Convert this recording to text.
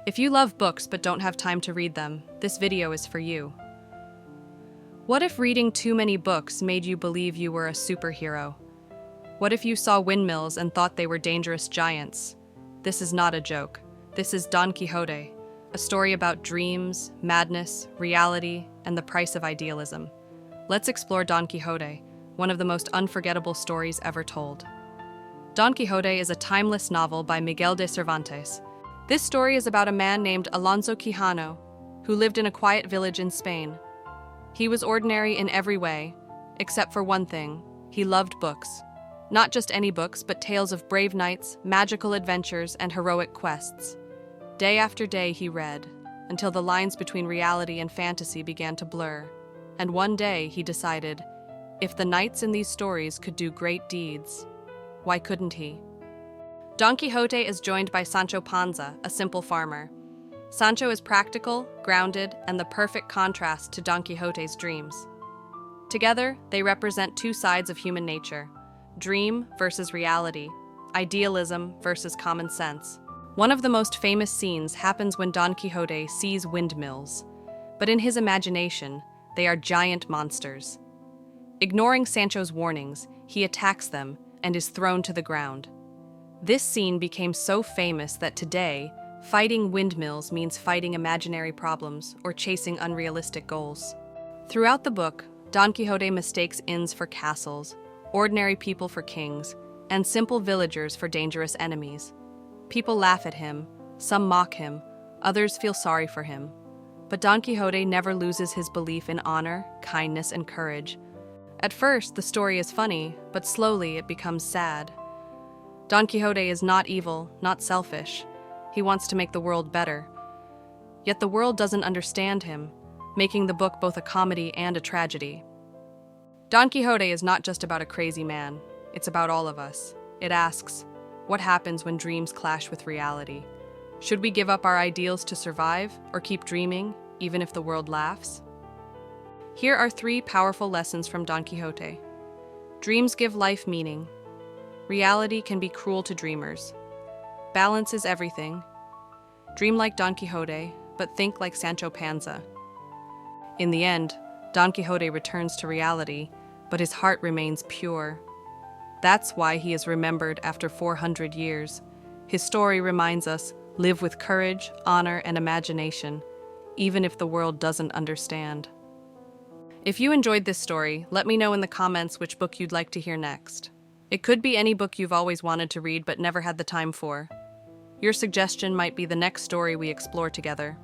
If you love books but don't have time to read them, this video is for you. What if reading too many books made you believe you were a superhero? What if you saw windmills and thought they were dangerous giants? This is not a joke. This is Don Quixote, a story about dreams, madness, reality, and the price of idealism. Let's explore Don Quixote, one of the most unforgettable stories ever told. Don Quixote is a timeless novel by Miguel de Cervantes. This story is about a man named Alonso Quijano, who lived in a quiet village in Spain. He was ordinary in every way, except for one thing: he loved books. Not just any books, but tales of brave knights, magical adventures, and heroic quests. Day after day he read, until the lines between reality and fantasy began to blur. And one day he decided, if the knights in these stories could do great deeds, why couldn't he? Don Quixote is joined by Sancho Panza, a simple farmer. Sancho is practical, grounded, and the perfect contrast to Don Quixote's dreams. Together, they represent two sides of human nature: dream versus reality, idealism versus common sense. One of the most famous scenes happens when Don Quixote sees windmills, but in his imagination, they are giant monsters. Ignoring Sancho's warnings, he attacks them and is thrown to the ground. This scene became so famous that today, fighting windmills means fighting imaginary problems or chasing unrealistic goals. Throughout the book, Don Quixote mistakes inns for castles, ordinary people for kings, and simple villagers for dangerous enemies. People laugh at him, some mock him, others feel sorry for him. But Don Quixote never loses his belief in honor, kindness, and courage. At first, the story is funny, but slowly it becomes sad. Don Quixote is not evil, not selfish. He wants to make the world better. Yet the world doesn't understand him, making the book both a comedy and a tragedy. Don Quixote is not just about a crazy man, it's about all of us. It asks, what happens when dreams clash with reality? Should we give up our ideals to survive, or keep dreaming, even if the world laughs? Here are 3 powerful lessons from Don Quixote. Dreams give life meaning. Reality can be cruel to dreamers. Balance is everything. Dream like Don Quixote, but think like Sancho Panza. In the end, Don Quixote returns to reality, but his heart remains pure. That's why he is remembered after 400 years. His story reminds us, live with courage, honor, and imagination, even if the world doesn't understand. If you enjoyed this story, let me know in the comments which book you'd like to hear next. It could be any book you've always wanted to read but never had the time for. Your suggestion might be the next story we explore together.